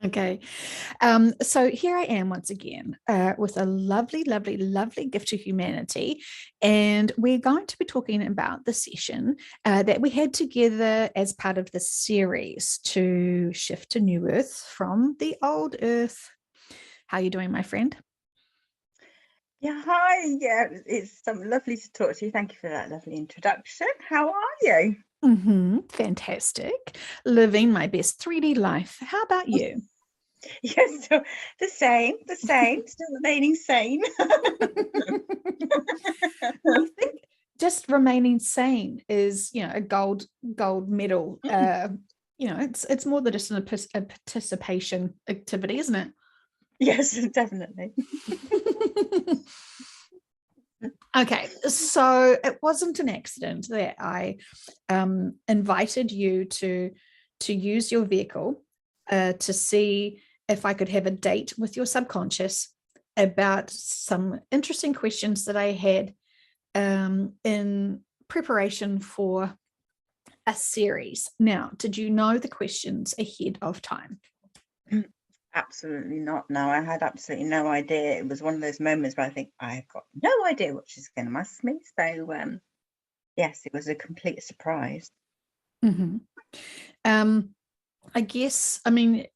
Okay. So here I am once again with a lovely, lovely, lovely gift to humanity. And we're going to be talking about the session that we had together as part of the series to shift to New Earth from the old Earth. How are you doing, my friend? Yeah, hi. Yeah, it's lovely to talk to you. Thank you for that lovely introduction. How are you? Fantastic. Living my best 3D life. How about you? Yes, so the same, still remaining sane. I think just remaining sane is, a gold medal. It's more than just a participation activity, isn't it? Yes, definitely. Okay, so it wasn't an accident that I invited you to use your vehicle to see if I could have a date with your subconscious about some interesting questions that I had in preparation for a series. Now, did you know the questions ahead of time? Absolutely not. No, I had absolutely no idea. It was one of those moments where I think I've got no idea what she's going to ask me. So, yes, it was a complete surprise. Mm-hmm. Um, I guess, I mean,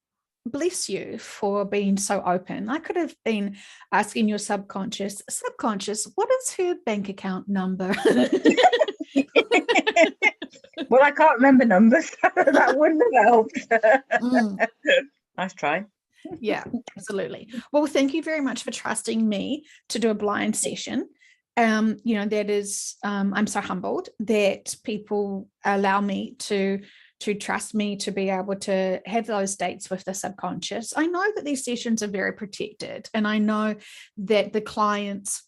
bless you for being so open. I could have been asking your subconscious, what is her bank account number? Well, I can't remember numbers. That wouldn't have helped. Mm, Nice try. yeah, absolutely. Well, thank you very much for trusting me to do a blind session. That is, I'm so humbled that people allow me to trust me to be able to have those dates with the subconscious. I know that these sessions are very protected, and I know that the clients,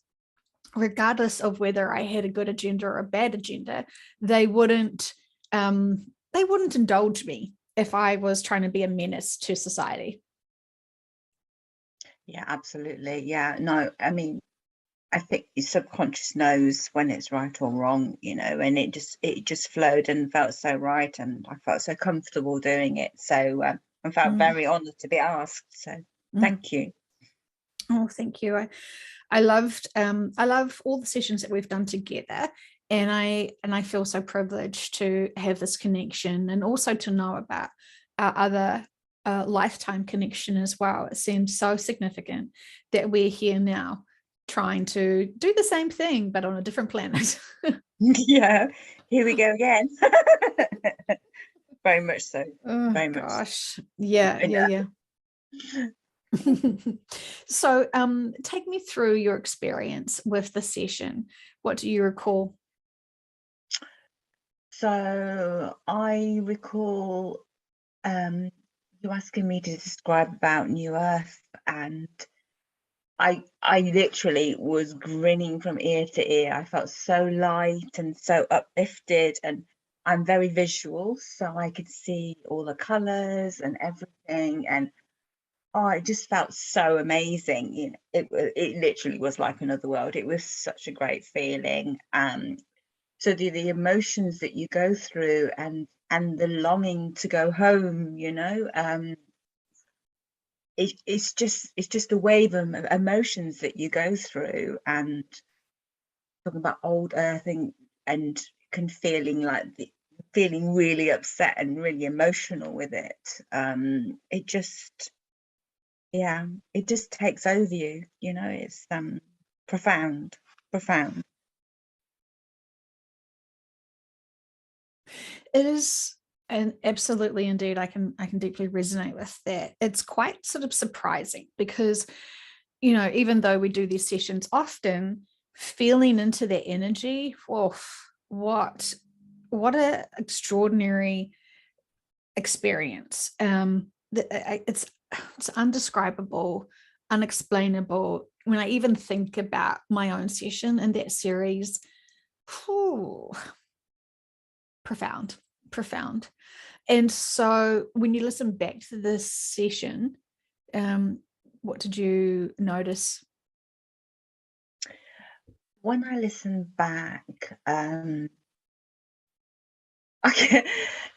regardless of whether I had a good agenda or a bad agenda, they wouldn't indulge me if I was trying to be a menace to society. Yeah, absolutely. Yeah, no, I mean, I think your subconscious knows when it's right or wrong, and it just flowed and felt so right, and I felt so comfortable doing it. So I felt Mm, very honoured to be asked. So mm. thank you. Oh, thank you. I love all the sessions that we've done together, and I feel so privileged to have this connection and also to know about our other lifetime connection as well. It seems so significant that we're here now trying to do the same thing but on a different planet. Yeah, here we go again. Very much so. Oh Very much so. gosh. Yeah, And, yeah, yeah. So take me through your experience with the session. What do you recall? so I recall um, you asking me to describe about New Earth, and I literally was grinning from ear to ear. I felt so light and so uplifted, and I'm very visual, so I could see all the colours and everything, and oh, it just felt so amazing. It literally was like another world. It was such a great feeling. So the emotions that you go through, and the longing to go home, it's just a wave of emotions that you go through, and talking about old earth, and can feeling like feeling really upset and really emotional with it. It just, yeah, it just takes over you. It's profound, profound. It is, and absolutely indeed, I can deeply resonate with that. It's quite sort of surprising because, even though we do these sessions often, feeling into their energy, oof, what a extraordinary experience. It's undescribable, unexplainable. When I even think about my own session in that series, whew, profound, profound. And so when you listen back to this session, um, what did you notice? When I listen back, I can,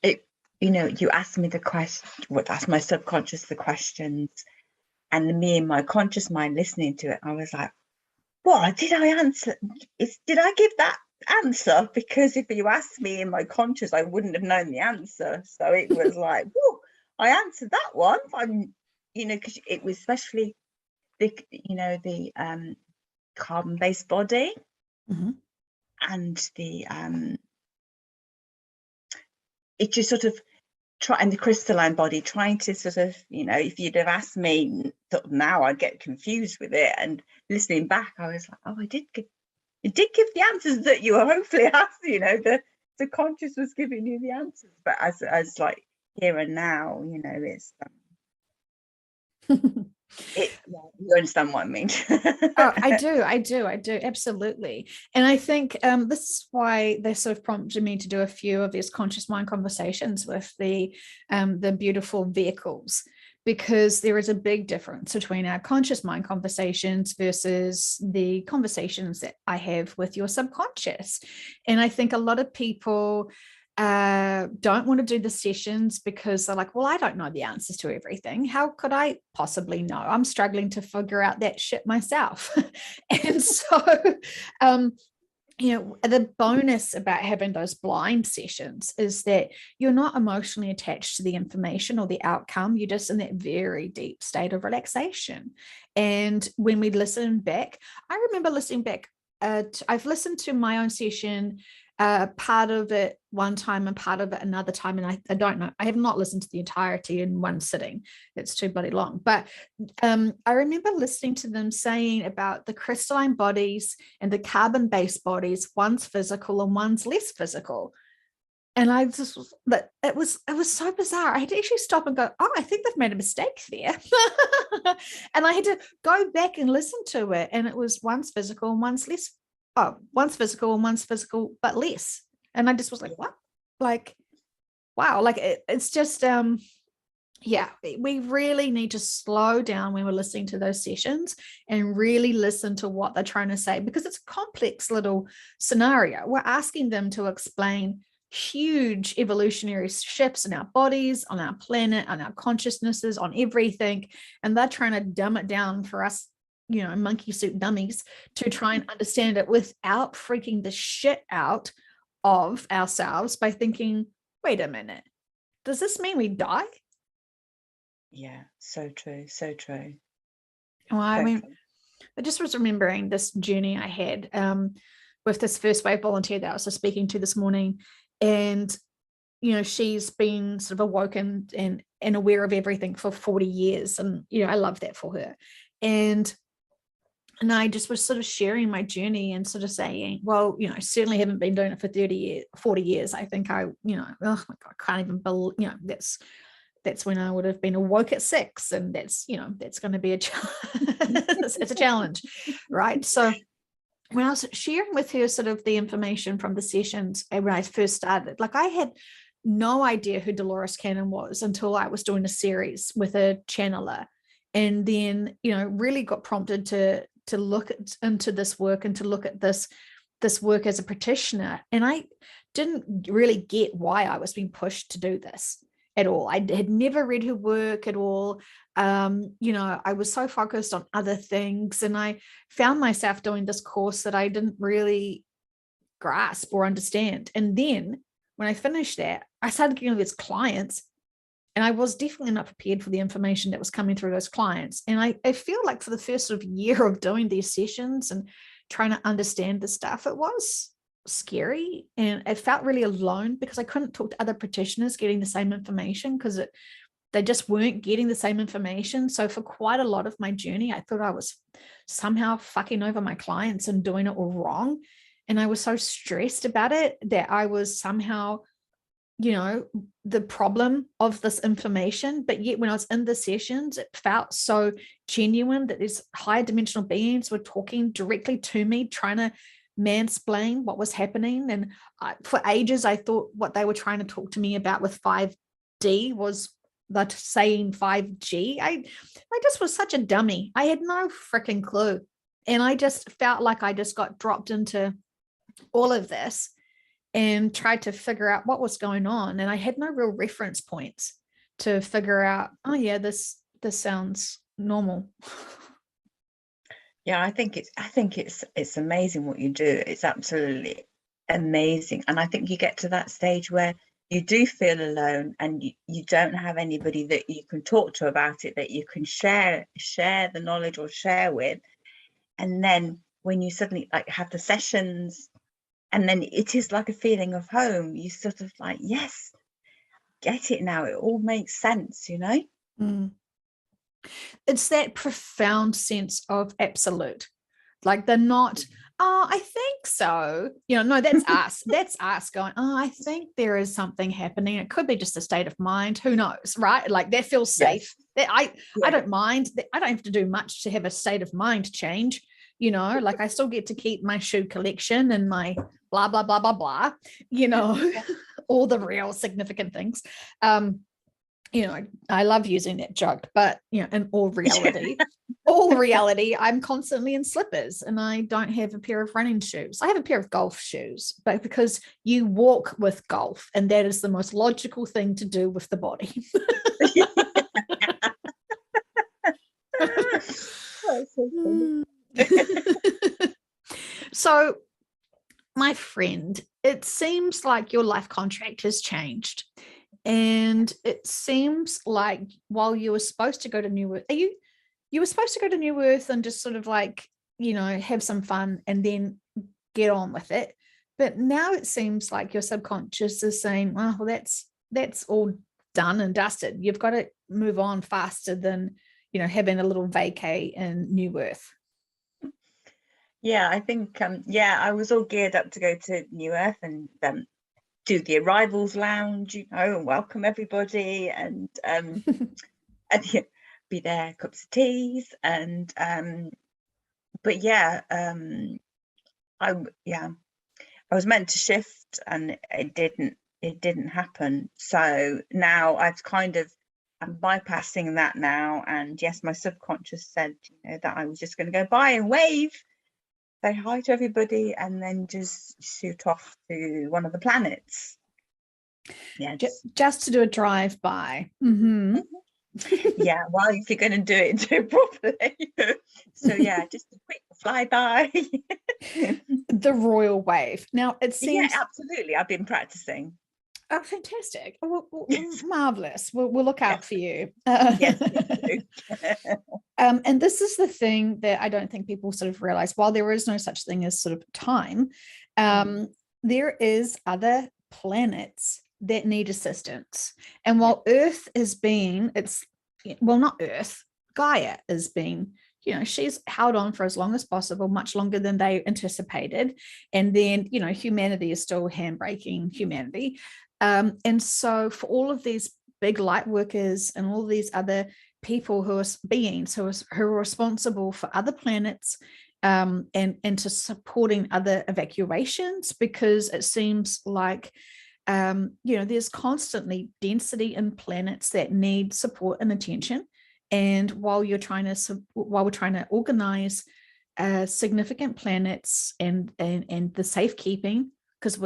it. you ask me the question, would ask my subconscious the questions, and me and my conscious mind listening to it, I was like, what did I answer? Did I give that answer? Because if you asked me in my conscious, I wouldn't have known the answer. So it was like, whoa, I answered that one. Because it was especially the carbon-based body, Mm-hmm. and it just sort of and the crystalline body, trying to sort of, if you'd have asked me now, I'd get confused with it. And listening back, I was like, oh, I did give the answers that you were hopefully asked. The conscious was giving you the answers, but as like here and now, it's you understand what I mean. Oh, I do, absolutely. And I think this is why they sort of prompted me to do a few of these conscious mind conversations with the beautiful vehicles, because there is a big difference between our conscious mind conversations versus the conversations that I have with your subconscious. And I think a lot of people don't want to do the sessions because they're like, well, I don't know the answers to everything. How could I possibly know? I'm struggling to figure out that shit myself. And so, the bonus about having those blind sessions is that you're not emotionally attached to the information or the outcome. You're just in that very deep state of relaxation. And when we listen back, I remember listening back. I've listened to my own session, part of it one time and part of it another time, and I don't know, I have not listened to the entirety in one sitting. It's too bloody long. But I remember listening to them saying about the crystalline bodies and the carbon-based bodies, one's physical and one's less physical. And I just, but it was so bizarre. I had to actually stop and go, oh, I think they've made a mistake there. And I had to go back and listen to it, and it was one's physical and one's less. Oh, one's physical and one's physical, but less. And I just was like, what? Like, wow. Like it's just, we really need to slow down when we're listening to those sessions and really listen to what they're trying to say, because it's a complex little scenario. We're asking them to explain huge evolutionary shifts in our bodies, on our planet, on our consciousnesses, on everything. And they're trying to dumb it down for us, monkey suit dummies, to try and understand it without freaking the shit out of ourselves by thinking, wait a minute, does this mean we die? Yeah, so true, so true. Well, I mean, I just was remembering this journey I had with this first wave volunteer that I was speaking to this morning. And she's been sort of awoken and aware of everything for 40 years, and I love that for her. And I just was sort of sharing my journey and sort of saying, well, I certainly haven't been doing it for 30 years, 40 years. I think oh my God, I can't even believe, that's when I would have been awoke at 6. And that's going to be it's a challenge. Right. So when I was sharing with her sort of the information from the sessions when I first started, like I had no idea who Dolores Cannon was until I was doing a series with a channeler. And then, really got prompted to look into this work and to look at this work as a practitioner. And I didn't really get why I was being pushed to do this at all. I had never read her work at all. I was so focused on other things, and I found myself doing this course that I didn't really grasp or understand. And then when I finished that, I started getting these clients, and I was definitely not prepared for the information that was coming through those clients. And I feel like for the first sort of year of doing these sessions and trying to understand the stuff, it was scary. And I felt really alone because I couldn't talk to other practitioners getting the same information, because they just weren't getting the same information. So for quite a lot of my journey, I thought I was somehow fucking over my clients and doing it all wrong. And I was so stressed about it that I was somehow the problem of this information. But yet when I was in the sessions, it felt so genuine that these higher dimensional beings were talking directly to me, trying to mansplain what was happening. And for ages, I thought what they were trying to talk to me about with 5D was that saying 5G. I just was such a dummy. I had no freaking clue. And I just felt like I just got dropped into all of this. and tried to figure out what was going on. And I had no real reference points to figure out, oh yeah, this sounds normal. Yeah, I think it's amazing what you do. It's absolutely amazing. And I think you get to that stage where you do feel alone, and you don't have anybody that you can talk to about it, that you can share the knowledge or share with. And then when you suddenly like have the sessions, and then it is like a feeling of home, you sort of like, yes, get it now. It all makes sense, you know? Mm. It's that profound sense of absolute. Like they're not, oh, I think so. No, that's us. That's us going, oh, I think there is something happening. It could be just a state of mind. Who knows, right? Like that feels safe. Yes. I don't mind. I don't have to do much to have a state of mind change. Like I still get to keep my shoe collection and my blah, blah, blah, blah, blah, all the real significant things. I love using that joke, but in all reality, I'm constantly in slippers and I don't have a pair of running shoes. I have a pair of golf shoes, but because you walk with golf, and that is the most logical thing to do with the body. That's so funny. So, my friend, it seems like your life contract has changed. And it seems like while you were supposed to go to New Earth, you were supposed to go to New Earth and just sort of like, have some fun and then get on with it. But now it seems like your subconscious is saying, well, that's all done and dusted. You've got to move on faster than, having a little vacay in New Earth. Yeah, I think I was all geared up to go to New Earth and do the arrivals lounge, and welcome everybody, and and be there, cups of teas, and but yeah, I was meant to shift, and it didn't happen. So now I'm bypassing that now, and yes, my subconscious said that I was just going to go by and wave, say hi to everybody, and then just shoot off to one of the planets. Yes. Just to do a drive-by. Mm-hmm. Yeah, well, if you're going to do it properly. So yeah, just a quick flyby. The royal wave. Now it seems. Yeah, absolutely. I've been practicing. Oh, fantastic. Yes. Marvelous. We'll look out for you. Yes, and this is the thing that I don't think people sort of realize. While there is no such thing as sort of time, there is other planets that need assistance. And while Earth is being, not Earth, Gaia is being, she's held on for as long as possible, much longer than they anticipated. And then, humanity is still handbraking humanity. And so for all of these big light workers and all these other people who are beings who are responsible for other planets, and to supporting other evacuations, because it seems like there's constantly density in planets that need support and attention. And while we're trying to organize significant planets and the safekeeping, because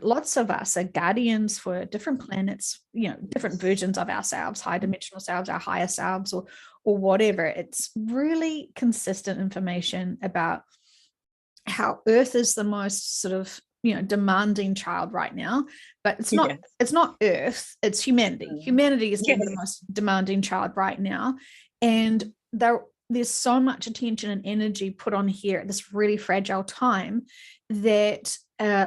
lots of us are guardians for different planets, different versions of ourselves, high dimensional selves, our higher selves, or whatever. It's really consistent information about how Earth is the most sort of demanding child right now, but it's not. Yes. It's not Earth, it's humanity. Humanity is being the most demanding child right now, and there's so much attention and energy put on here at this really fragile time that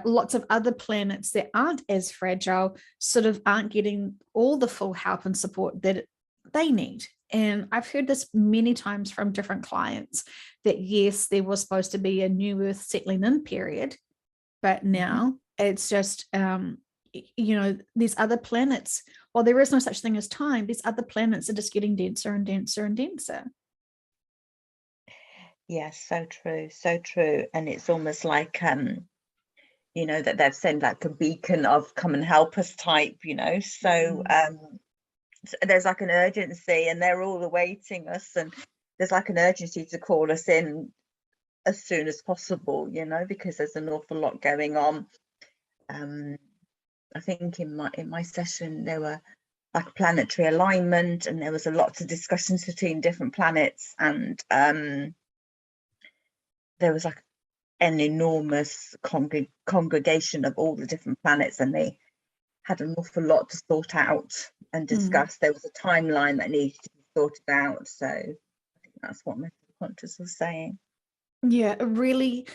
lots of other planets that aren't as fragile sort of aren't getting all the full help and support that they need. And I've heard this many times from different clients that yes, there was supposed to be a New Earth settling in period, but now it's just, these other planets, while there is no such thing as time, these other planets are just getting denser and denser and denser. Yes, so true, so true. And it's almost like, that they've sent like a beacon of come and help us type, so there's like an urgency, and they're all awaiting us, and there's like an urgency to call us in as soon as possible, because there's an awful lot going on. I think in my session there were like planetary alignment, and there was a lot of discussions between different planets, and there was like an enormous congregation of all the different planets, and they had an awful lot to sort out and discuss. There was a timeline that needed to be sorted out. So I think that's what my subconscious was saying. Yeah, it really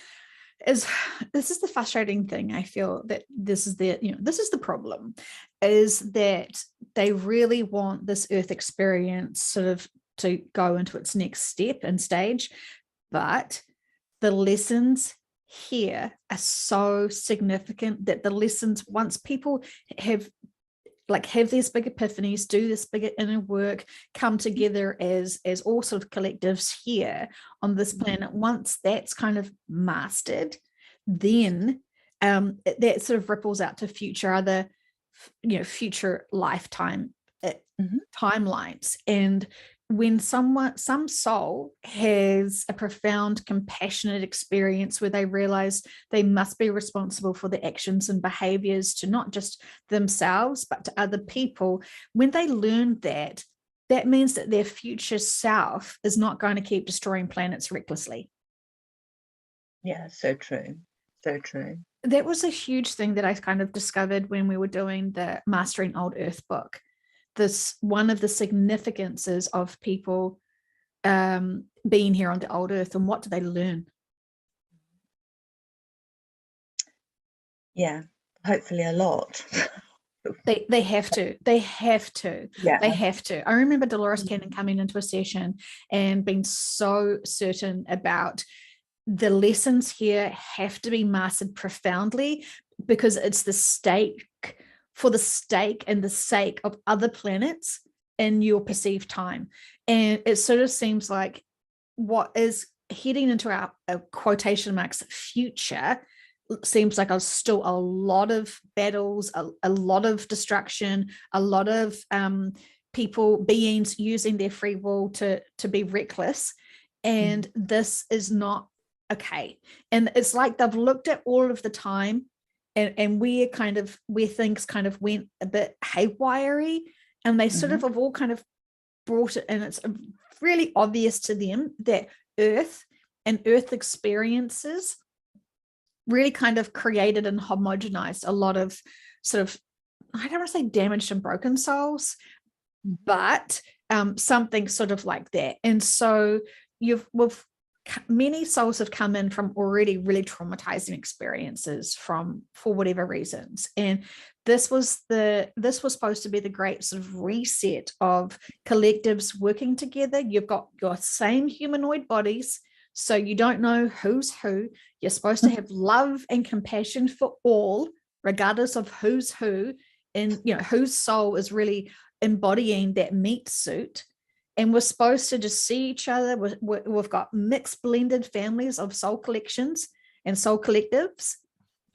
is. This is the frustrating thing. I feel that this is the problem, is that they really want this Earth experience sort of to go into its next step and stage, but the lessons here are so significant that the lessons, once people have these big epiphanies, do this big inner work, come together as all sort of collectives here on this planet, once that's kind of mastered, then that sort of ripples out to future lifetime timelines. And when some soul has a profound compassionate experience where they realize they must be responsible for the actions and behaviors to not just themselves but to other people, when they learn that, that means that their future self is not going to keep destroying planets recklessly. Yeah, so true. So true. That was a huge thing that I kind of discovered when we were doing the Mastering Old Earth book. This one of the significances of people being here on the old Earth, and what do they learn? Yeah, hopefully a lot. They have to. Yeah. They have to. I remember Dolores Cannon coming into a session and being so certain about the lessons here have to be mastered profoundly, because it's the stake and the sake of other planets in your perceived time. And it sort of seems like what is heading into our quotation marks future seems like still a lot of battles, a lot of destruction, a lot of beings using their free will to be reckless. And this is not okay. And it's like they've looked at all of the time and where things kind of went a bit haywire, and they sort of have all kind of brought it, and it's really obvious to them that Earth and Earth experiences really kind of created and homogenized a lot of sort of, I don't want to say damaged and broken souls, but something sort of like that. And so many souls have come in from already really traumatizing experiences for whatever reasons. And this was supposed to be the great sort of reset of collectives working together. You've got your same humanoid bodies, so you don't know who's who. You're supposed to have love and compassion for all, regardless of who's who, and whose soul is really embodying that meat suit. And we're supposed to just see each other. We've got mixed blended families of soul collections and soul collectives,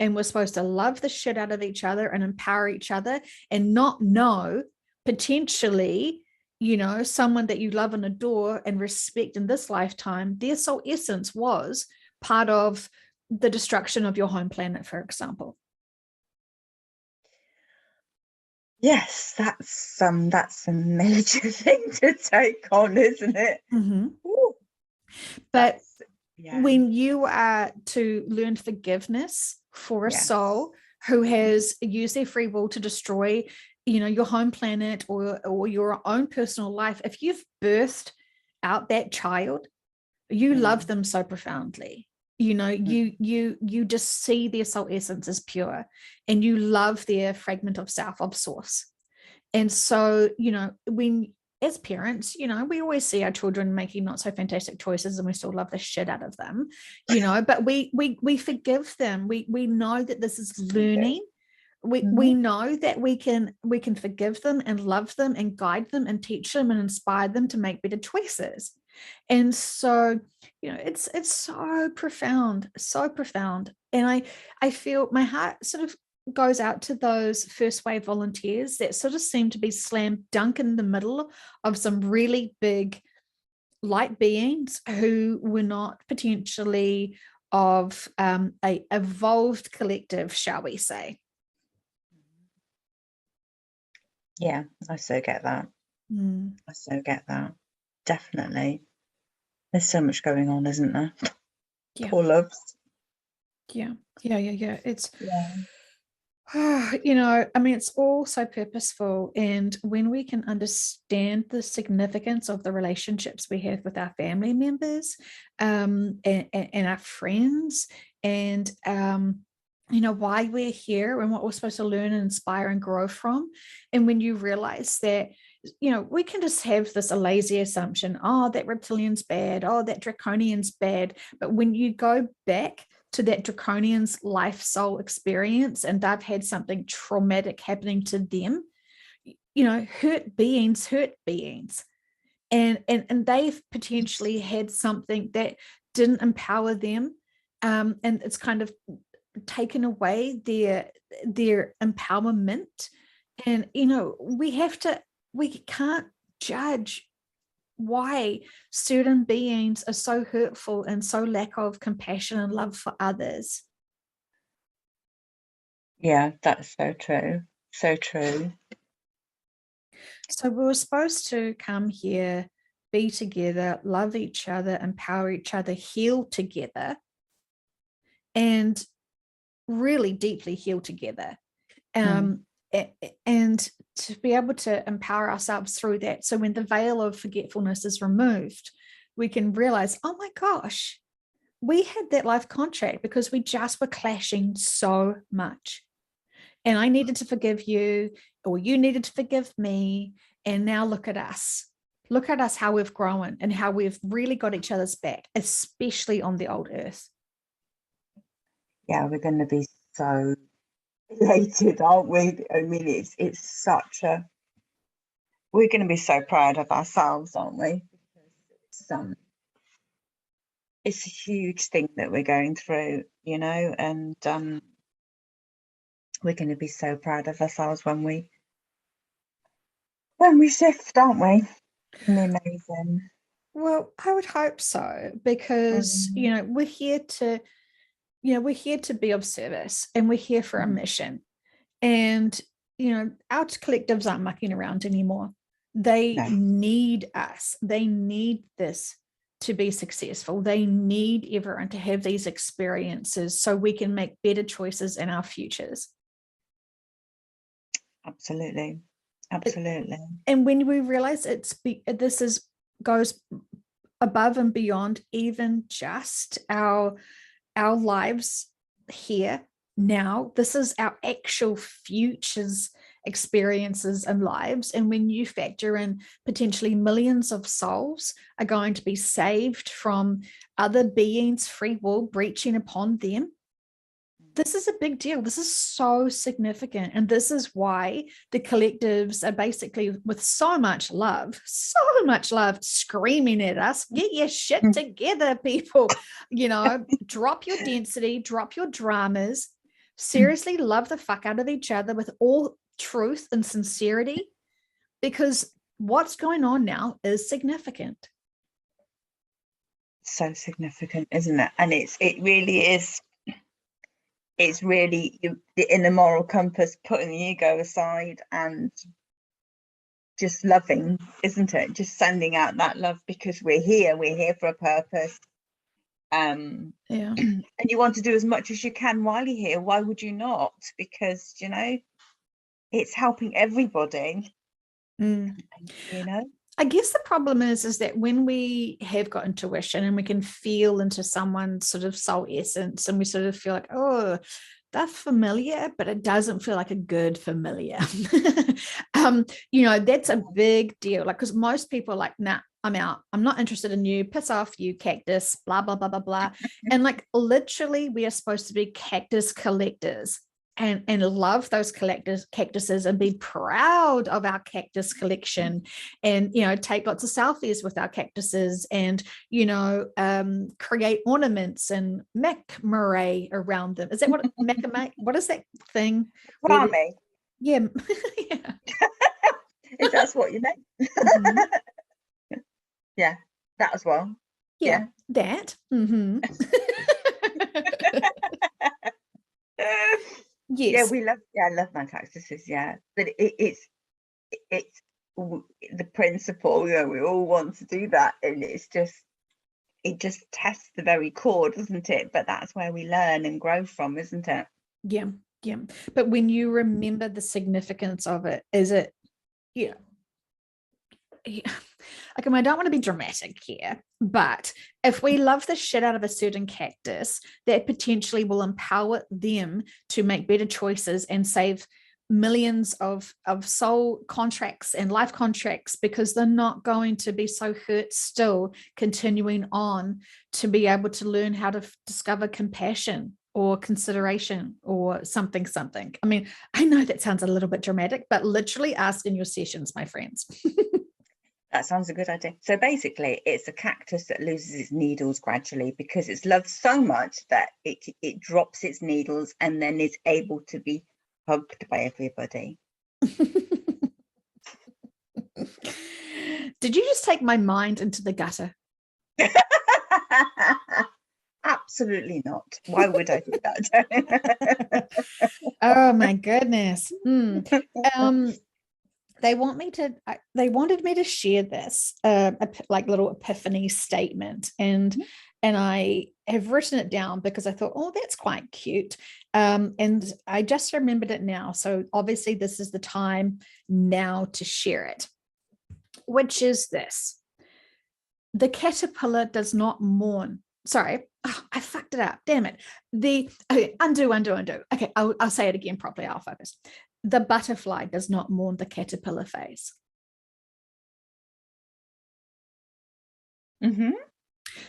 and we're supposed to love the shit out of each other and empower each other, and not know potentially someone that you love and adore and respect in this lifetime, their soul essence was part of the destruction of your home planet, for example. Yes, that's a major thing to take on, isn't it? But when you are to learn forgiveness for a soul who has used their free will to destroy your home planet or your own personal life, if you've birthed out that child, you love them so profoundly. You just see their soul essence as pure, and you love their fragment of self, of source. And so when as parents, we always see our children making not so fantastic choices, and we still love the shit out of them, but we forgive them. We know that this is learning. We know that we can forgive them and love them and guide them and teach them and inspire them to make better choices. And so it's so profound. And I feel my heart sort of goes out to those first wave volunteers that sort of seem to be slam dunk in the middle of some really big light beings who were not potentially of a evolved collective, shall we say. Yeah, I so get that. Mm, I so get that. Definitely. There's so much going on, isn't there? yeah, Poor loves. yeah, yeah. It's, Yeah. I mean, it's all so purposeful. And when we can understand the significance of the relationships we have with our family members, and our friends, and, why we're here and what we're supposed to learn and inspire and grow from. And when you realize that, we can just have this a lazy assumption, oh, that reptilian's bad, oh, that draconian's bad. But when you go back to that draconian's life soul experience and they've had something traumatic happening to them, hurt beings, and they've potentially had something that didn't empower them, and it's kind of taken away their empowerment. And we can't judge why certain beings are so hurtful and so lack of compassion and love for others. Yeah, that's so true. So true. So we were supposed to come here, be together, love each other, empower each other, heal together, and really deeply heal together. Mm. Um, and to be able to empower ourselves through that. So when the veil of forgetfulness is removed, we can realize, oh my gosh, we had that life contract because we just were clashing so much. And I needed to forgive you, or you needed to forgive me. And now look at us. Look at us, how we've grown and how we've really got each other's back, especially on the old earth. Yeah, we're going to be so elated, aren't we? I mean, it's such a. We're going to be so proud of ourselves, aren't we? Because it's a huge thing that we're going through, and we're going to be so proud of ourselves when we shift, aren't we? It's going to be amazing. Well, I would hope so, because Mm, we're here to be of service, and we're here for a mm, mission. And our collectives aren't mucking around anymore. They no, need us. They need this to be successful. They need everyone to have these experiences so we can make better choices in our futures. absolutely, absolutely. And when we realize this is goes above and beyond even just our lives here now, this is our actual futures experiences and lives. And when you factor in potentially millions of souls are going to be saved from other beings free will breaching upon them, this is a big deal. This is so significant. And this is why the collectives are basically, with so much love, screaming at us, get your shit together, people. Drop your density, drop your dramas, seriously love the fuck out of each other with all truth and sincerity, because what's going on now is significant. So significant, isn't it? And it really is. It's really in the moral compass, putting the ego aside and just loving, isn't it? Just sending out that love, because we're here for a purpose. Yeah. And you want to do as much as you can while you're here. Why would you not? Because it's helping everybody. Mm. You know. I guess the problem is that when we have got intuition and we can feel into someone's sort of soul essence, and we sort of feel like, oh, they're familiar, but it doesn't feel like a good familiar. That's a big deal. Like, because most people are like, nah, I'm out. I'm not interested in you. Piss off, you cactus, blah, blah, blah, blah, blah. And like, literally, we are supposed to be cactus collectors, and love those cactuses and be proud of our cactus collection, and take lots of selfies with our cactuses, and create ornaments and macrame around them. Is that what macrame? What is that thing? Rami, Yeah. Yeah. if that's what you meant. Mhm. Yeah, that as well. Yeah, Yeah. that. Mm-hmm. Yeah, Yes. I love my cactuses, yeah. But it's the principle, we all want to do that, and it just tests the very core, doesn't it? But that's where we learn and grow from, isn't it? Yeah. But when you remember the significance of it, is it, yeah. Like, I don't want to be dramatic here, but if we love the shit out of a certain cactus, that potentially will empower them to make better choices and save millions of soul contracts and life contracts, because they're not going to be so hurt still continuing on to be able to learn how to discover compassion or consideration or something. I mean, I know that sounds a little bit dramatic, but literally ask in your sessions, my friends. That sounds a good idea. So basically, it's a cactus that loses its needles gradually because it's loved so much that it drops its needles and then is able to be hugged by everybody. Did you just take my mind into the gutter? Absolutely not. Why would I do that? Oh my goodness. They wanted me to share this like little epiphany statement, and I have written it down because I thought, oh, that's quite cute, and I just remembered it now. So obviously this is the time now to share it, which is this: the caterpillar does not mourn. Sorry, I fucked it up. Damn it. Undo. Okay, I'll say it again properly. I'll focus. The butterfly does not mourn the caterpillar phase. Mm-hmm.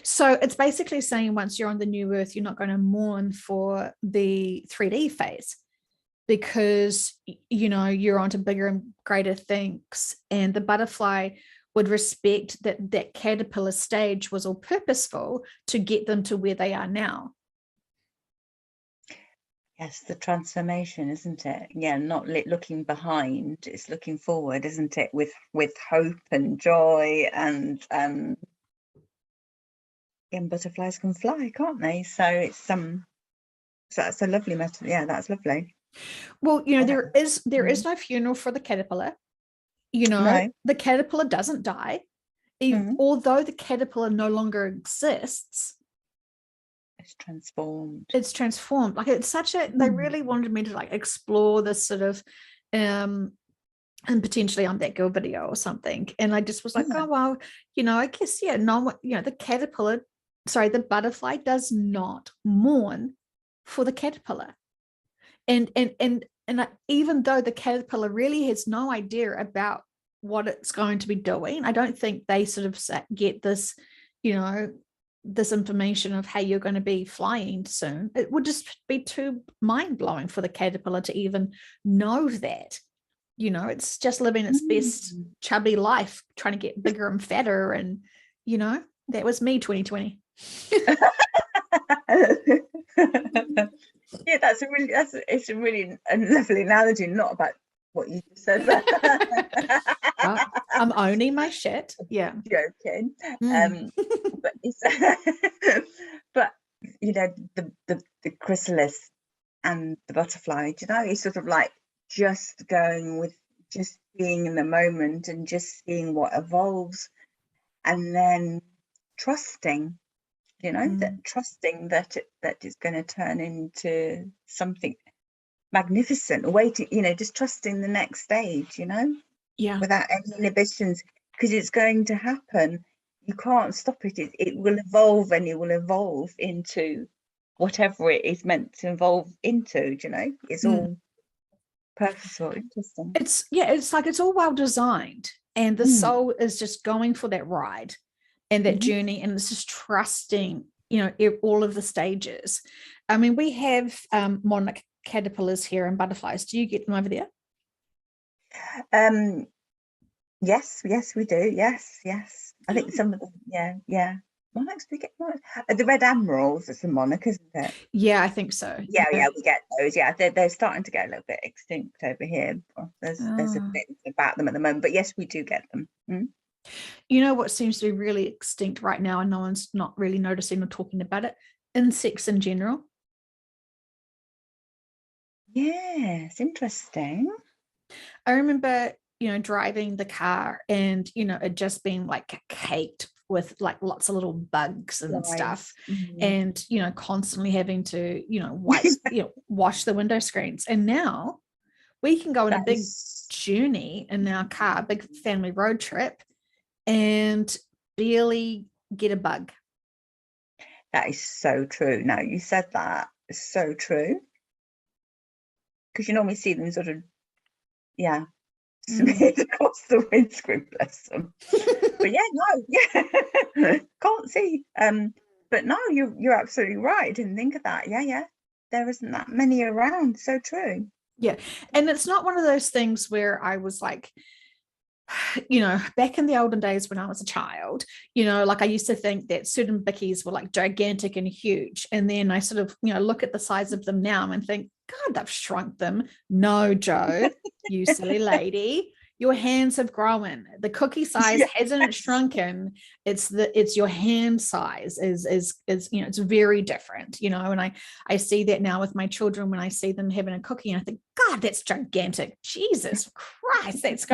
So it's basically saying once you're on the new earth, you're not going to mourn for the 3D phase, because you're onto bigger and greater things, and the butterfly would respect that caterpillar stage was all purposeful to get them to where they are now. Yes, the transformation, isn't it? Yeah, not looking behind, it's looking forward, isn't it? With hope and joy, and butterflies can fly, can't they? So it's so that's a lovely metaphor. Yeah, that's lovely. Well, there is no funeral for the caterpillar. No. The caterpillar doesn't die, although the caterpillar no longer exists. It's transformed. Like, it's such a, they really wanted me to like explore this sort of and potentially on that girl video or something, and I just was like, oh well, I guess, no, the butterfly does not mourn for the caterpillar, and even though the caterpillar really has no idea about what it's going to be doing, I don't think they sort of get this, this information of how you're going to be flying soon. It would just be too mind-blowing for the caterpillar to even know that. It's just living its best chubby life, trying to get bigger and fatter, and that was me 2020. Yeah, it's a really lovely analogy, not about what you just said. I'm owning my shit. Yeah. Joking. But it's but the chrysalis and the butterfly, it's sort of like just going with, just being in the moment and just seeing what evolves, and then trusting, that trusting that it's going to turn into something magnificent, just trusting the next stage, Yeah. without any inhibitions, because it's going to happen. You can't stop it. It will evolve, and it will evolve into whatever it is meant to evolve into, it's all purposeful. Interesting. It's like it's all well designed, and the soul is just going for that ride and that journey, and it's just trusting, all of the stages. I mean, we have monarch caterpillars here and butterflies. Do you get them over there? Yes, we do. Yes. I think some of them, yeah. Monarchs, we get monarchs. The red admirals is a monarch, isn't it? Yeah, I think so. Yeah, we get those. Yeah, they're starting to get a little bit extinct over here. There's a bit about them at the moment, but yes, we do get them. What seems to be really extinct right now, and no one's not really noticing or talking about it? Insects in general. Yes, interesting. I remember driving the car and, it just being like caked with like lots of little bugs and stuff, and, constantly having to, wash the window screens. And now we can go on a big journey in our car, big family road trip, and barely get a bug. That is so true. Now you said that, it's so true. Because you normally see them sort of, smeared across the windscreen, bless them. But can't see. But no, you're absolutely right. I didn't think of that. Yeah. There isn't that many around. So true. Yeah. And it's not one of those things where I was like, back in the olden days when I was a child, like I used to think that certain bickies were like gigantic and huge. And then I sort of, look at the size of them now and think, God, they've shrunk them. No, Jo, you silly lady. Your hands have grown. The cookie size hasn't shrunken. It's your hand size is it's very different, and I see that now with my children when I see them having a cookie and I think, God, that's gigantic. Jesus Christ, that's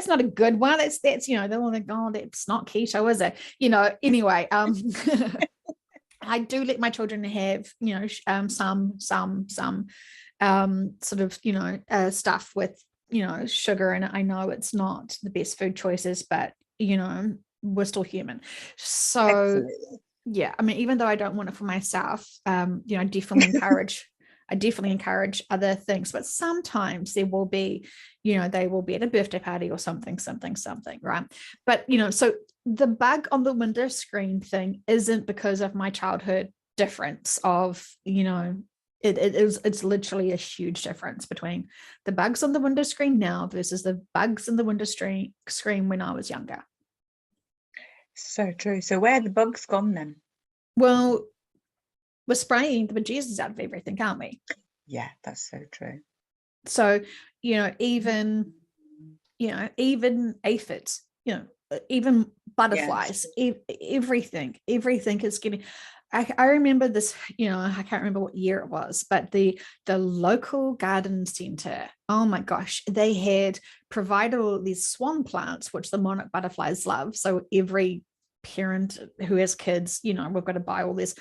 not a good one. That's they're all like, oh, that's not keto, is it? Anyway, I do let my children have, some sort of, stuff with, sugar in it. I know it's not the best food choices, but, we're still human. So, absolutely. Yeah, I mean, even though I don't want it for myself, I definitely encourage other things, but sometimes there will be, they will be at a birthday party or something, right? But, so the bug on the window screen thing isn't because of my childhood difference of, it's literally a huge difference between the bugs on the window screen now versus the bugs in the window screen when I was younger. So true. So where are the bugs gone then? Well, we're spraying the bejesus out of everything, aren't we? Yeah, that's so true. So, even aphids, even butterflies, everything is getting. I remember this, I can't remember what year it was, but the local garden center, oh my gosh, they had provided all these swan plants, which the monarch butterflies love. So every parent who has kids, we've got to buy all these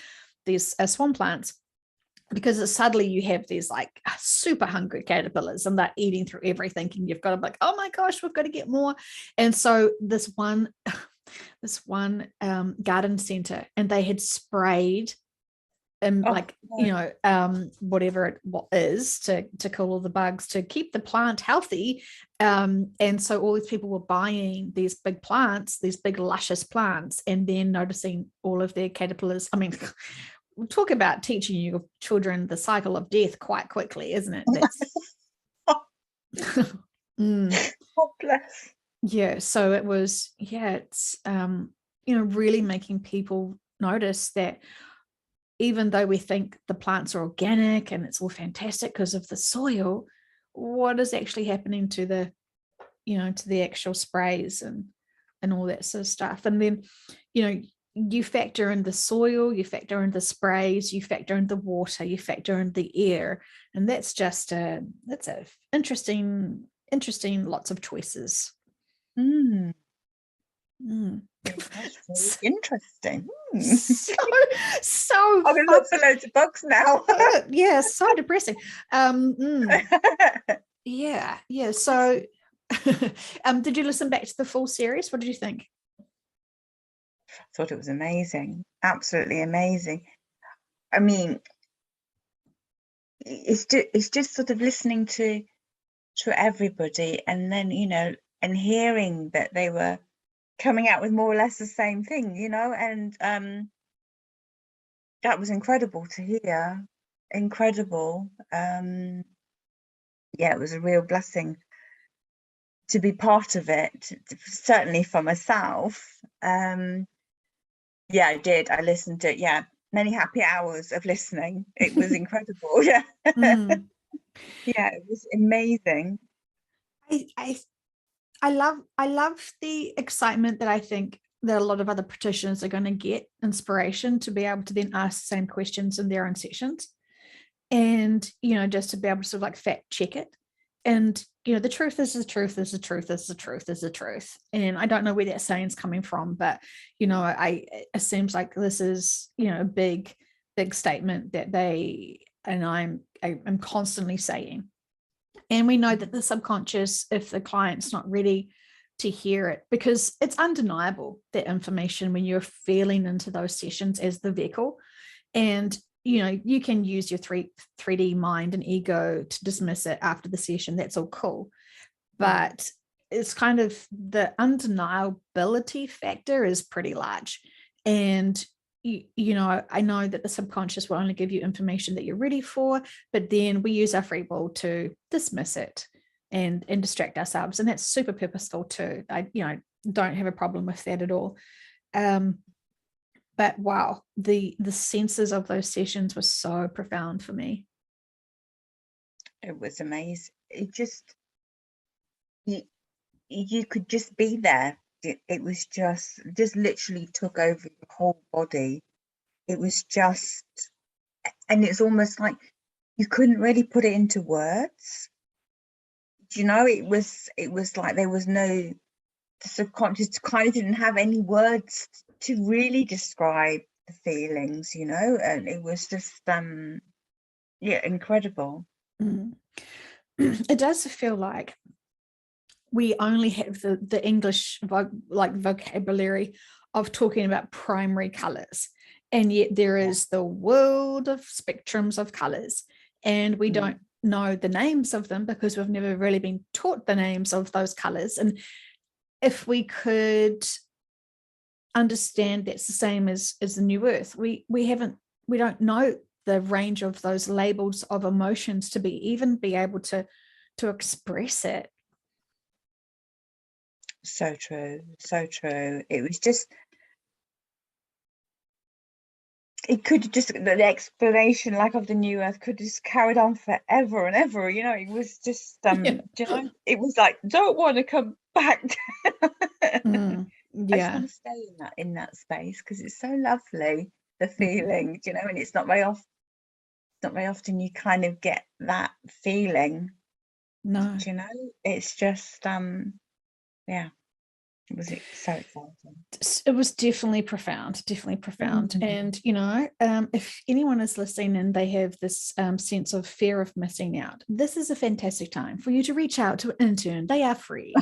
swan plants, because suddenly you have these like super hungry caterpillars and they're eating through everything, and you've got to be like, oh my gosh, we've got to get more. And so this one garden center, and they had sprayed whatever it is to kill all the bugs, to keep the plant healthy. And so all these people were buying these big plants, these big luscious plants, and then noticing all of their caterpillars. I mean, we'll talk about teaching your children the cycle of death quite quickly, isn't it? That's God bless. Yeah, so it was, it's really making people notice that even though we think the plants are organic and it's all fantastic because of the soil, what is actually happening to the actual sprays and all that sort of stuff. And then you factor in the soil, you factor in the sprays, you factor in the water, you factor in the air, and that's just that's a interesting lots of choices. That's really interesting. So I'm gonna look for loads of bugs now. Yeah, so depressing. Yeah. So did you listen back to the full series? What did you think? I thought it was amazing, absolutely amazing. I mean, it's just sort of listening to everybody, and then and hearing that they were coming out with more or less the same thing, and that was incredible to hear. Incredible. It was a real blessing to be part of it, certainly for myself. I did. I listened to many happy hours of listening. It was incredible. Yeah. Yeah, it was amazing. I love the excitement that I think that a lot of other practitioners are going to get inspiration to be able to then ask the same questions in their own sessions, and just to be able to sort of like fact check it. and the truth is the truth is the truth is the truth is the truth. And I don't know where that saying's coming from, but it seems like this is a big statement that I'm constantly saying. And we know that the subconscious, if the client's not ready to hear it, because it's undeniable, that information, when you're feeling into those sessions as the vehicle, and you can use your 3D mind and ego to dismiss it after the session. That's all cool. But it's kind of, the undeniability factor is pretty large. And I know that the subconscious will only give you information that you're ready for, but then we use our free will to dismiss it and distract ourselves. And that's super purposeful too. I don't have a problem with that at all. But wow, the senses of those sessions were so profound for me. It was amazing. It just, you could just be there. It was just literally took over your whole body. It was just, and it's almost like you couldn't really put it into words. It was like there was no, the subconscious kind of didn't have any words to really describe the feelings, and it was just incredible. It does feel like we only have the English vocabulary of talking about primary colors, and yet there is the world of spectrums of colors, and we don't know the names of them because we've never really been taught the names of those colors. And if we could understand that's the same as the new earth, we don't know the range of those labels of emotions to be able to express it. So true, so true. It was just, it could just, the explanation of the new earth could just carried on forever and ever. It was just it was like, don't want to come back. I just want to stay in that space because it's so lovely, the feeling, and it's not very often you kind of get that feeling. No, it's just it was so exciting. It was definitely profound. And if anyone is listening and they have this sense of fear of missing out, this is a fantastic time for you to reach out to an intern. They are free.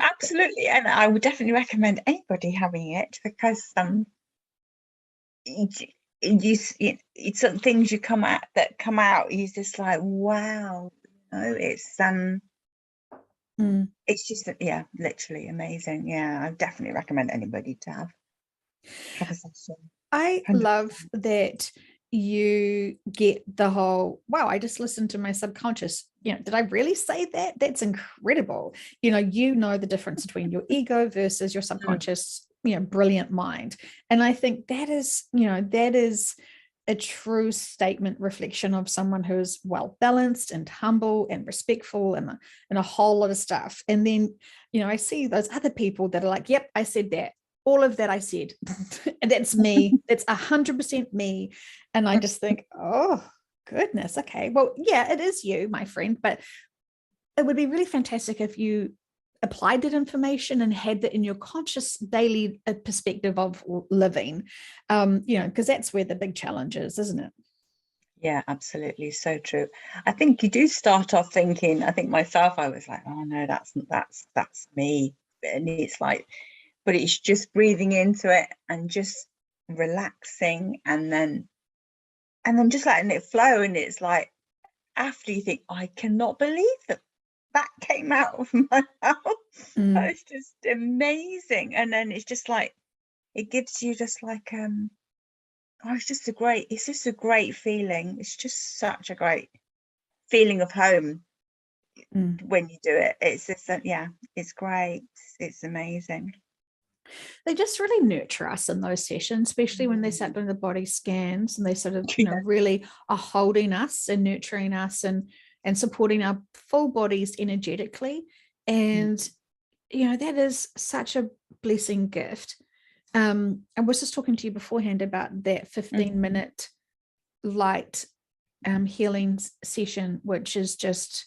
Absolutely. And I would definitely recommend anybody having it, because it's some things that come out, you're just like, wow, it's just, literally amazing. I definitely recommend anybody to have a session. I 100%. love that you get the whole, wow, I just listened to my subconscious. Did I really say that? That's incredible. The difference between your ego versus your subconscious, brilliant mind. And I think that is a true statement, reflection of someone who's well balanced and humble and respectful and a whole lot of stuff. And then, I see those other people that are like, yep, I said that. All of that I said, and that's me. That's 100% me. And I just think, oh goodness, okay, well, yeah, it is you, my friend, but it would be really fantastic if you applied that information and had that in your conscious daily perspective of living, because that's where the big challenge is, isn't it? Yeah, absolutely. So true. I think you do start off thinking, I think myself, I was like, oh no, that's me. And it's like, but it's just breathing into it and just relaxing, and then just letting it flow. And it's like, after you think, I cannot believe that came out of my mouth. It's just amazing. And then it's just like, it gives you just like it's just a great feeling. It's just such a great feeling of home when you do it. It's just it's great. It's amazing. They just really nurture us in those sessions, especially when they start doing the body scans, and they sort of, really are holding us and nurturing us and supporting our full bodies energetically. And, that is such a blessing gift. I was just talking to you beforehand about that 15-minute light healing session, which is just,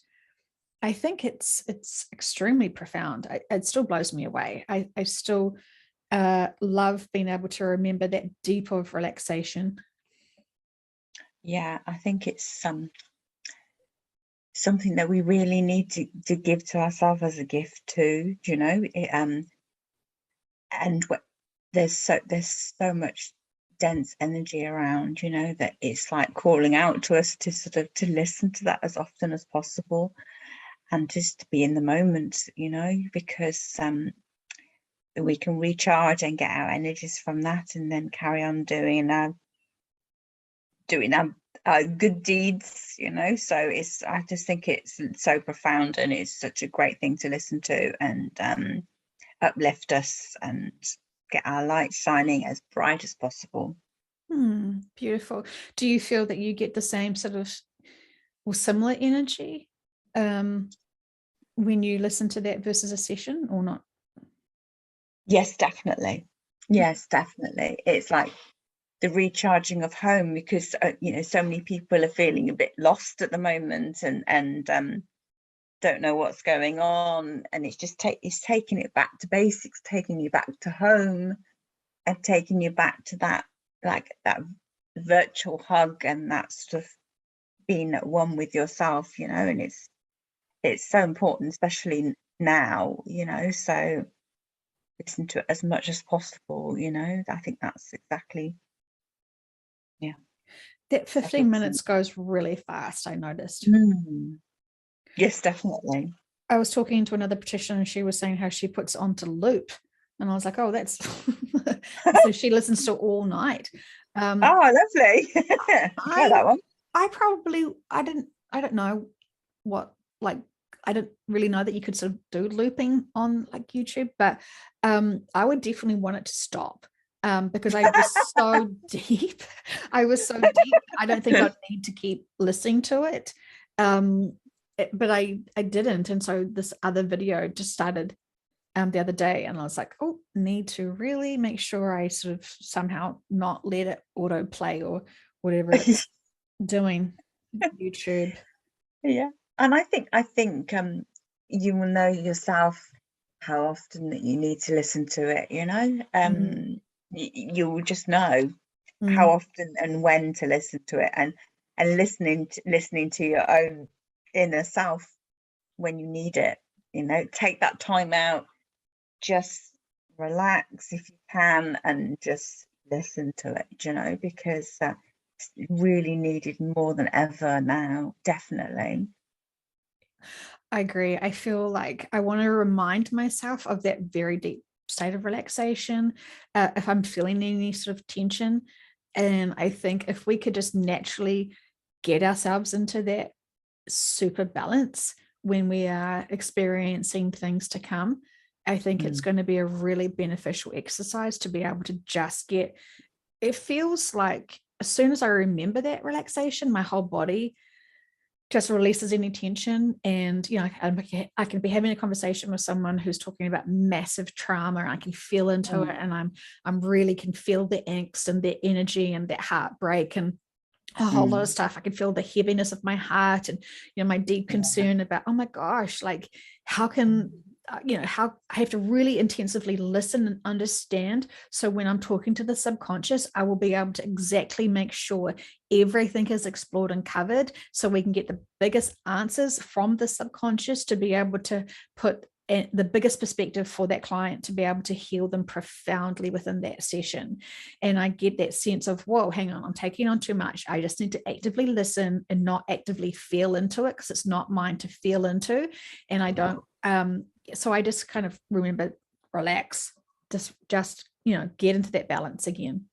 I think it's extremely profound. It still blows me away. I still love being able to remember that deep of relaxation. Yeah, I think it's something that we really need to give to ourselves as a gift too, you know. And there's so much dense energy around, you know, that it's like calling out to us to sort of to listen to that as often as possible, and just to be in the moment, you know, because we can recharge and get our energies from that, and then carry on doing our good deeds, you know. So I just think it's so profound, and it's such a great thing to listen to, and uplift us and get our light shining as bright as possible. Beautiful. Do you feel that you get the same sort of or similar energy when you listen to that versus a session, or not? Yes, definitely. Yes, definitely. It's like the recharging of home, because you know, so many people are feeling a bit lost at the moment, and don't know what's going on, and it's just it's taking it back to basics, taking you back to home, and taking you back to that, like that virtual hug, and that sort of being at one with yourself, you know. And it's so important, especially now, you know. So listen to it as much as possible, you know. I think that's exactly, yeah, That exactly 15 the same. minutes goes really fast, I noticed. Yes, definitely. I was talking to another practitioner and she was saying how she puts onto loop. And I was like, oh, that's so she listens to all night. Oh, lovely. Try I that one. I probably I don't know what, like, I don't really know that you could sort of do looping on like YouTube, but I would definitely want it to stop, because I was so deep. I was so deep. I don't think I'd need to keep listening to it. But I didn't. And so this other video just started the other day, and I was like, oh, need to really make sure I sort of somehow not let it autoplay or whatever it's doing. YouTube. Yeah. And I think you will know yourself how often that you need to listen to it, you know. Mm, You will just know how mm. often and when to listen to it, and listening to your own inner self when you need it, you know. Take that time out, just relax if you can, and just listen to it, you know, because it's really needed more than ever now, definitely. I agree. I feel like I want to remind myself of that very deep state of relaxation if I'm feeling any sort of tension. And I think if we could just naturally get ourselves into that super balance when we are experiencing things to come, I think it's Mm. going to be a really beneficial exercise to be able to just get, it feels like as soon as I remember that relaxation, my whole body just releases any tension. And I can be having a conversation with someone who's talking about massive trauma, and I can feel into it, Mm. and I'm really can feel the angst and the energy and that heartbreak and a whole lot of Mm. stuff. I can feel the heaviness of my heart, and my deep Yeah. concern about, oh my gosh, like how can how I have to really intensively listen and understand, so when I'm talking to the subconscious, I will be able to exactly make sure everything is explored and covered, so we can get the biggest answers from the subconscious to be able to put the biggest perspective for that client to be able to heal them profoundly within that session. And I get that sense of, whoa, hang on, I'm taking on too much. I just need to actively listen and not actively feel into it, because it's not mine to feel into. And I don't, so I just kind of remember, relax, just get into that balance again.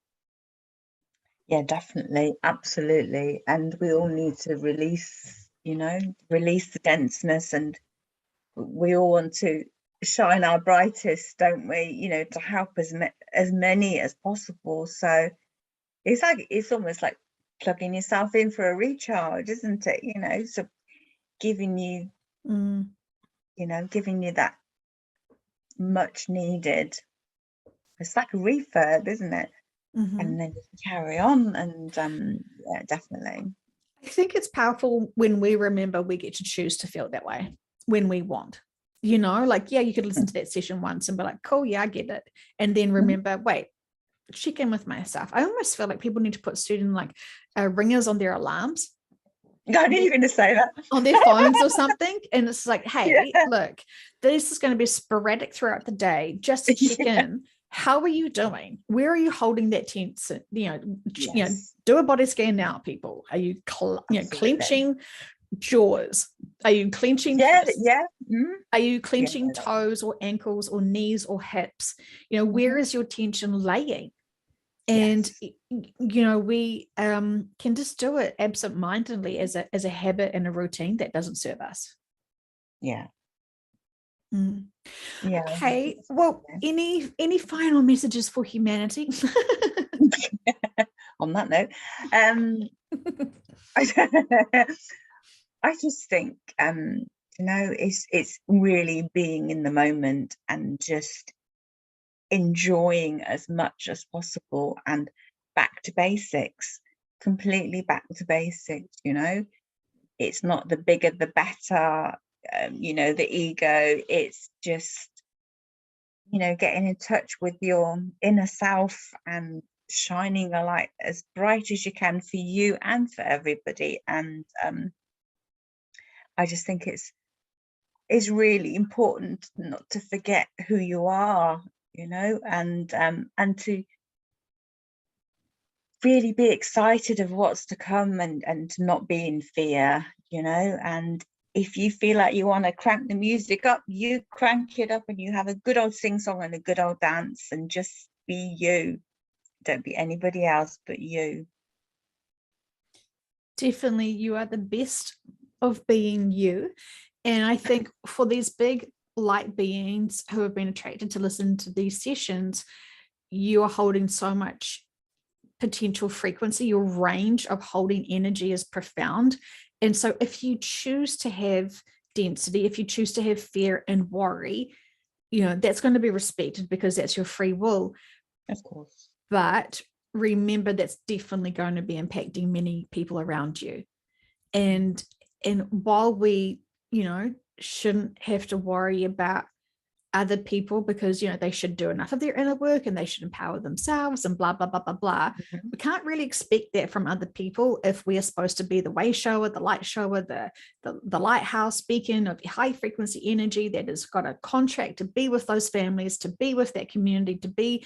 Yeah, definitely, absolutely. And we all need to release, you know, release the denseness, and we all want to shine our brightest, don't we? You know, to help as many as possible. So it's almost like plugging yourself in for a recharge, isn't it? You know, so giving you, Mm, giving you that much needed. It's like a refurb, isn't it? mhm. And then you can carry on, and yeah, definitely. I think it's powerful when we remember we get to choose to feel that way when we want. You know, like, yeah, you could listen to that session once and be like, cool, yeah, I get it. And then remember, wait, check in with myself. I almost feel like people need to put student like ringers on their alarms. I knew you were going to say that. On their phones or something. And it's like, hey, Yeah. look, this is going to be sporadic throughout the day. Just check in. How are you doing? Where are you holding that tension? Yes. Do a body scan now, people. Are you, clenching jaws? Are you clenching fists? Yeah. Are you clenching toes or ankles or knees or hips? Where is your tension laying? And we can just do it absent-mindedly as a habit and a routine that doesn't serve us. Yeah. Okay, well, any final messages for humanity? On that note, I just think it's really being in the moment and just enjoying as much as possible, and back to basics, completely back to basics. It's not the bigger the better, the ego. It's just getting in touch with your inner self and shining a light as bright as you can for you and for everybody. And I just think it's really important not to forget who you are, and to really be excited of what's to come, and to not be in fear, and if you feel like you want to crank the music up, you crank it up and you have a good old sing song and a good old dance, and just be you. Don't be anybody else but you. Definitely, you are the best of being you. And I think for these big light beings who have been attracted to listen to these sessions, you are holding so much potential frequency. Your range of holding energy is profound. And so if you choose to have density, if you choose to have fear and worry, that's going to be respected because that's your free will. Of course. But remember, that's definitely going to be impacting many people around you. And while we, shouldn't have to worry about other people because, they should do enough of their inner work and they should empower themselves and blah, blah, blah, blah, blah. Mm-hmm. We can't really expect that from other people if we are supposed to be the way shower, the light shower, the lighthouse beacon of high frequency energy that has got a contract to be with those families, to be with that community, to be.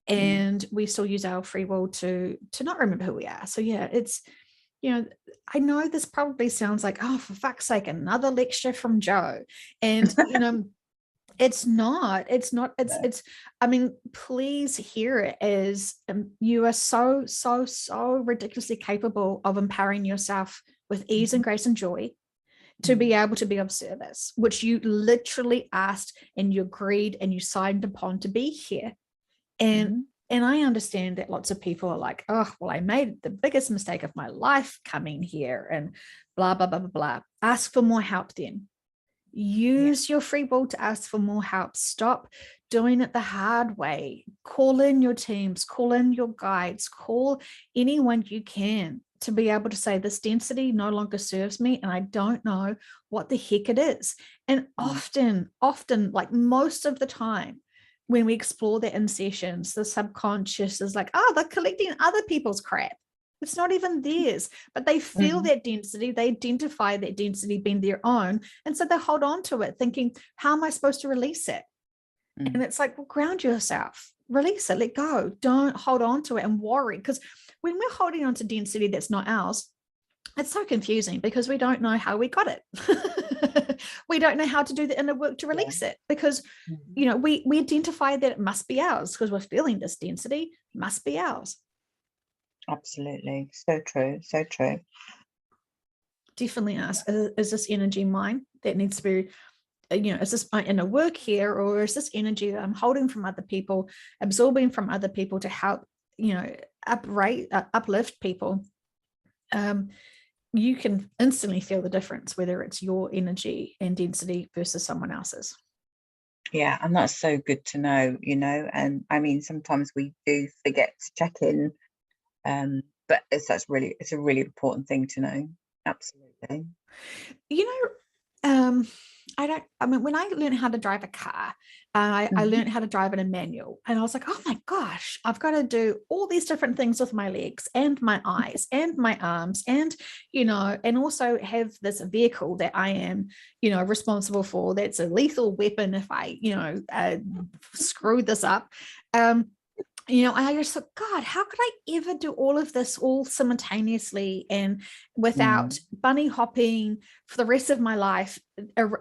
And we still use our free will to not remember who we are. So yeah, it's, I know this probably sounds like, oh, for fuck's sake, another lecture from Joe. And, it's not, I mean, please hear it as you are so, so, so ridiculously capable of empowering yourself with ease and grace and joy to be able to be of service, which you literally asked and you agreed and you signed upon to be here. And I understand that lots of people are like, oh, well, I made the biggest mistake of my life coming here and blah, blah, blah, blah, blah. Ask for more help then. Use your free will to ask for more help. Stop doing it the hard way. Call in your teams, call in your guides, call anyone you can to be able to say this density no longer serves me and I don't know what the heck it is. And often, like most of the time, when we explore that in sessions, the subconscious is like, oh, they're collecting other people's crap. It's not even theirs, but they feel that density. They identify that density being their own. And so they hold on to it thinking, how am I supposed to release it? And it's like, well, ground yourself, release it, let go. Don't hold on to it and worry. Because when we're holding on to density that's not ours, it's so confusing because we don't know how we got it. We don't know how to do the inner work to release it because, we identify that it must be ours because we're feeling this density must be ours. Absolutely. So true. So true. Definitely ask, is this energy mine that needs to be, is this my inner work here, or is this energy that I'm holding from other people, absorbing from other people to help, uplift people? You can instantly feel the difference, whether it's your energy and density versus someone else's. Yeah, and that's so good to know, and I mean, sometimes we do forget to check in, but it's a really important thing to know. Absolutely. You know, I mean, when I learned how to drive a car, I Mhm. learned how to drive in a manual, and I was like, oh my gosh, I've got to do all these different things with my legs and my eyes and my arms, and, and also have this vehicle that I am, responsible for. That's a lethal weapon if I, screw this up. I just thought, God, how could I ever do all of this all simultaneously and without bunny hopping for the rest of my life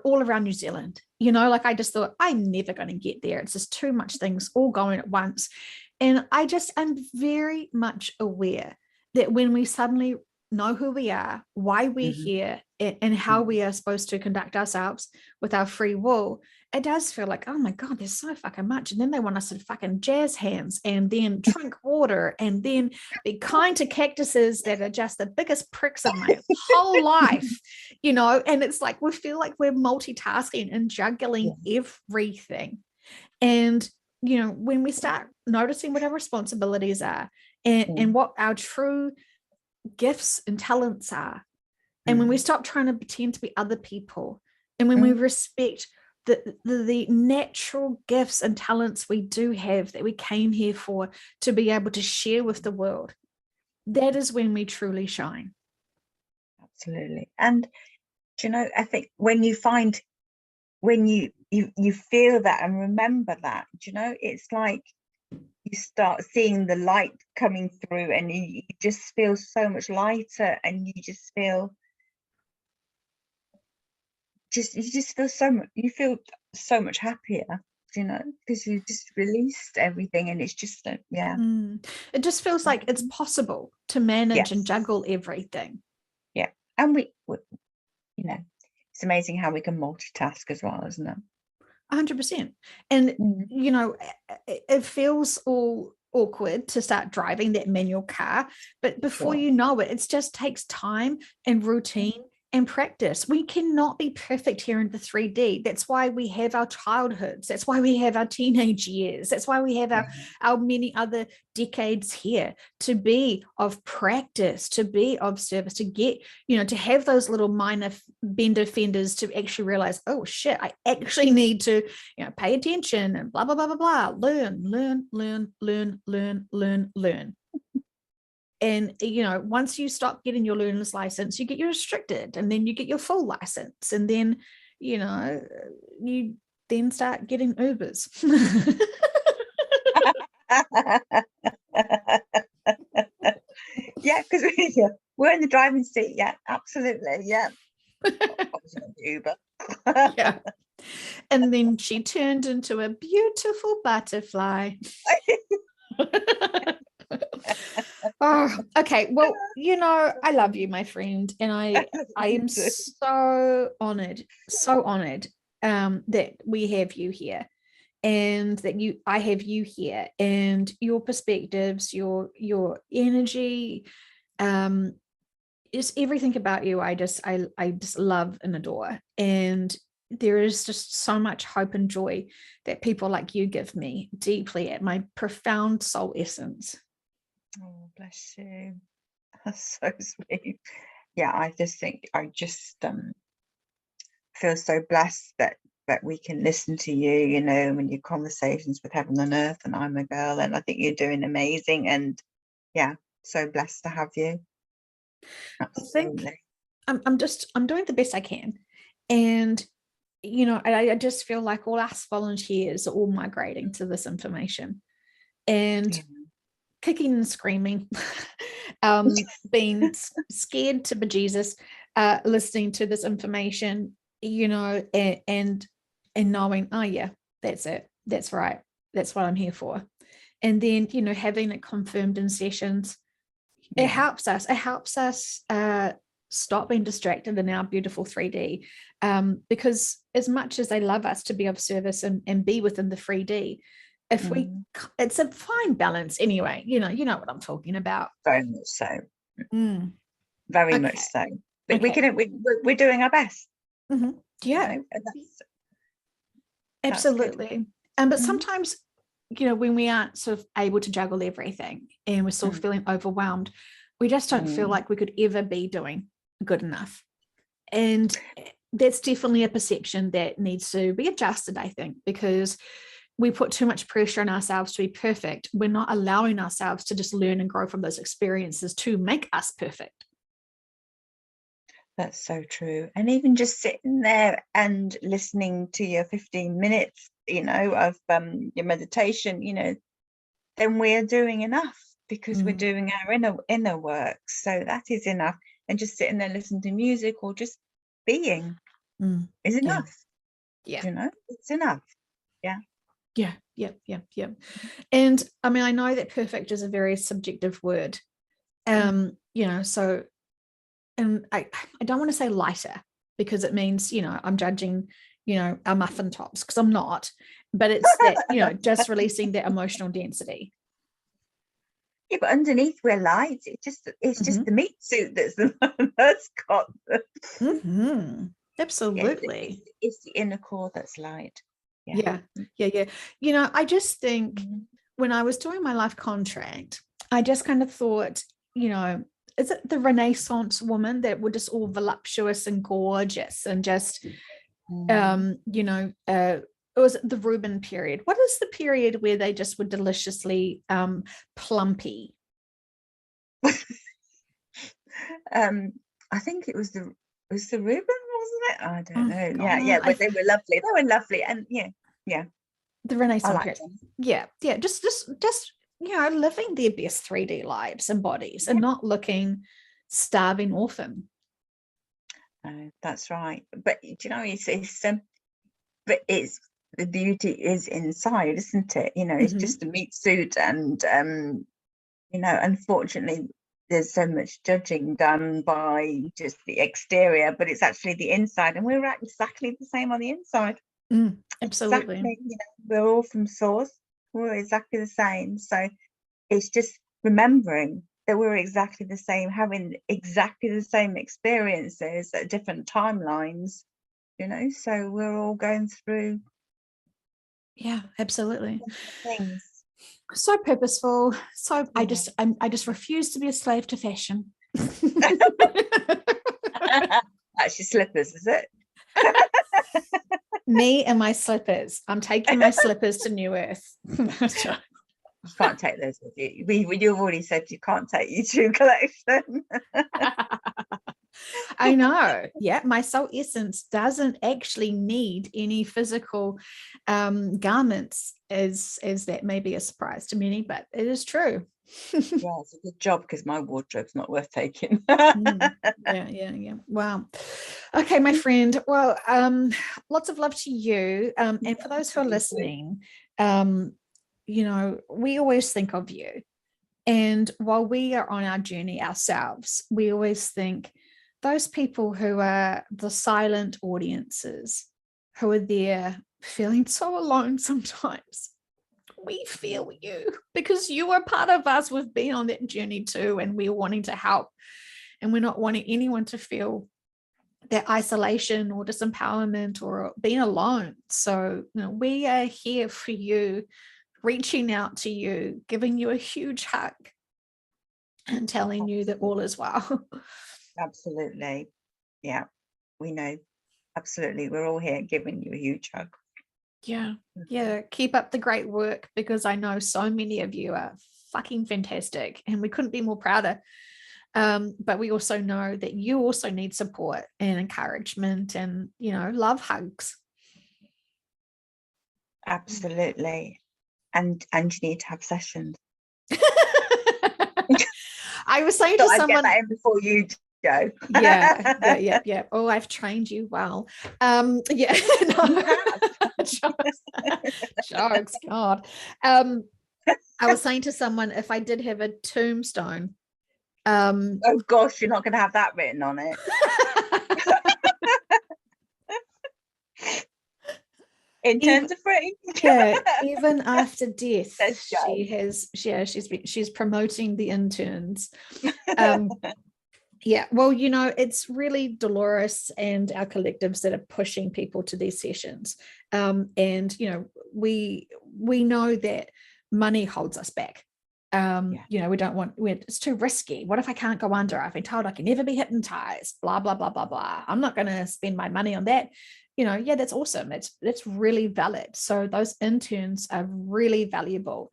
all around New Zealand? Like I just thought, I'm never going to get there. It's just too much things all going at once. And I'm very much aware that when we suddenly know who we are, why we're here, and how we are supposed to conduct ourselves with our free will, it does feel like, oh my God, there's so fucking much. And then they want us to fucking jazz hands and then drink water and then be kind to cactuses that are just the biggest pricks of my whole life, and it's like, we feel like we're multitasking and juggling everything. And, when we start noticing what our responsibilities are and what our true gifts and talents are, and when we stop trying to pretend to be other people, and when we respect the natural gifts and talents we do have that we came here for to be able to share with the world, that is when we truly shine. Absolutely. And I think when you feel that and remember that, it's like you start seeing the light coming through, and you just feel so much lighter, and you feel so much happier, because you just released everything, and it's just It just feels like it's possible to manage and juggle everything. And it's amazing how we can multitask as well, isn't it? 100%. And it feels all awkward to start driving that manual car, but before you know it, it just takes time and routine and practice. We cannot be perfect here in the 3D. That's why we have our childhoods. That's why we have our teenage years. That's why we have our many other decades here, to be of practice, to be of service, to get, to have those little minor bender fenders, to actually realize, oh shit, I actually need to, pay attention and blah, blah, blah, blah, blah, learn. And, once you stop getting your learner's license, you get your restricted, and then you get your full license. And then, you then start getting Ubers. Because we're in the driving seat. Yeah, absolutely. Yeah. Uber. And then she turned into a beautiful butterfly. Oh, okay. Well, I love you, my friend, and I am so honored that we have you here, and that I have you here, and your perspectives, your energy, is everything about you. I just love and adore, and there is just so much hope and joy that people like you give me deeply at my profound soul essence. Oh, bless you. That's so sweet. Yeah, I just feel so blessed that we can listen to you, in your conversations with heaven and earth, and I'm a girl, and I think you're doing amazing, and so blessed to have you. Absolutely. I think I'm doing the best I can, and I just feel like all us volunteers are all migrating to this information, and kicking and screaming, being scared to bejesus, listening to this information, and knowing, oh yeah, that's it, that's right, that's what I'm here for. And then, having it confirmed in sessions, it helps us stop being distracted in our beautiful 3D, because as much as they love us to be of service and be within the 3D, if it's a fine balance anyway, you know what I'm talking about. Very much so. Very much so. But we're doing our best. Absolutely. But sometimes, when we aren't sort of able to juggle everything and we're still feeling overwhelmed, We just don't feel like we could ever be doing good enough. And that's definitely a perception that needs to be adjusted, I think, because we put too much pressure on ourselves to be perfect. We're not allowing ourselves to just learn and grow from those experiences to make us perfect. That's so true. And even just sitting there and listening to your 15 minutes, of your meditation, then we're doing enough, because we're doing our inner work. So that is enough. And just sitting there listening to music or just being is enough. Yeah. It's enough. Yeah. Yeah. And I mean, I know that perfect is a very subjective word. So, and I don't want to say lighter, because it means, I'm judging, our muffin tops, because I'm not, but it's that, just releasing that emotional density. Yeah, but underneath we're light. It's just the meat suit that's got Absolutely. It's the inner core that's light. Yeah. I just think when I was doing my life contract, I just kind of thought, is it the Renaissance woman that were just all voluptuous and gorgeous and just, it was the Reuben period. What is the period where they just were deliciously plumpy? I think it was the Reuben, wasn't it? I don't know. God, Yeah, but they were lovely. They were lovely, and yeah. The Renaissance like period. them. Yeah. Just living their best 3D lives and bodies, and not looking starving orphan. That's right. But but it's the beauty is inside, isn't it? It's just a meat suit, and unfortunately there's so much judging done by just the exterior, but it's actually the inside, and we're exactly the same on the inside. Absolutely. Exactly, we're all from source. We're exactly the same. So it's just remembering that we're exactly the same, having exactly the same experiences at different timelines, so we're all going through absolutely things. So purposeful. So I just refuse to be a slave to fashion. That's your slippers, is it? Me and my slippers. I'm taking my slippers to New Earth. You can't take those with you. You've already said you can't take your true collection. I know. Yeah, my soul essence doesn't actually need any physical garments, as that may be a surprise to many, but it is true. Yeah, it's a good job, because my wardrobe's not worth taking. Yeah. Wow. Okay, my friend. Well, lots of love to you. And for those who are listening, we always think of you. And while we are on our journey ourselves, we always think those people who are the silent audiences, who are there feeling so alone sometimes, we feel you, because you are part of us. We've been on that journey too, and we're wanting to help, and we're not wanting anyone to feel that isolation or disempowerment or being alone. So we are here for you, reaching out to you, giving you a huge hug, and telling you that all is well. Absolutely. Yeah, we know. Absolutely. We're all here giving you a huge hug. Yeah. Keep up the great work, because I know so many of you are fucking fantastic, and we couldn't be more prouder. But we also know that you also need support and encouragement and, love hugs. Absolutely. And you need to have sessions. I was saying to someone, get that in before you go. Yeah. Oh, I've trained you well. Yeah. Jokes, God. I was saying to someone, if I did have a tombstone, oh gosh, you're not going to have that written on it. Interns are free. Yeah, even after death, she's promoting the interns. Yeah, well, it's really Dolores and our collectives that are pushing people to these sessions. And we know that money holds us back. You know, we don't want, it's too risky. What if I can't go under? I've been told I can never be hypnotized, blah, blah, blah, blah, blah. I'm not going to spend my money on that. You know, yeah, that's awesome. That's really valid. So those interns are really valuable.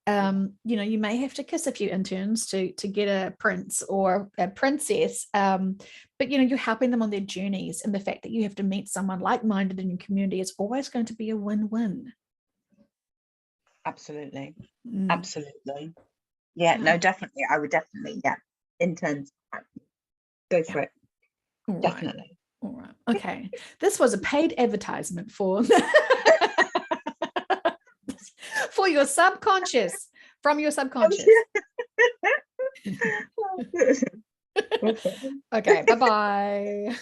You know, you may have to kiss a few interns to get a prince or a princess, but you know, you're helping them on their journeys, and the fact that you have to meet someone like-minded in your community is always going to be a win-win. Absolutely. Mm. Absolutely. Yeah, no, definitely. I would definitely, interns, go for it. All right. Definitely. All right. Okay. This was a paid advertisement for for your subconscious, from your subconscious. Okay. Bye-bye.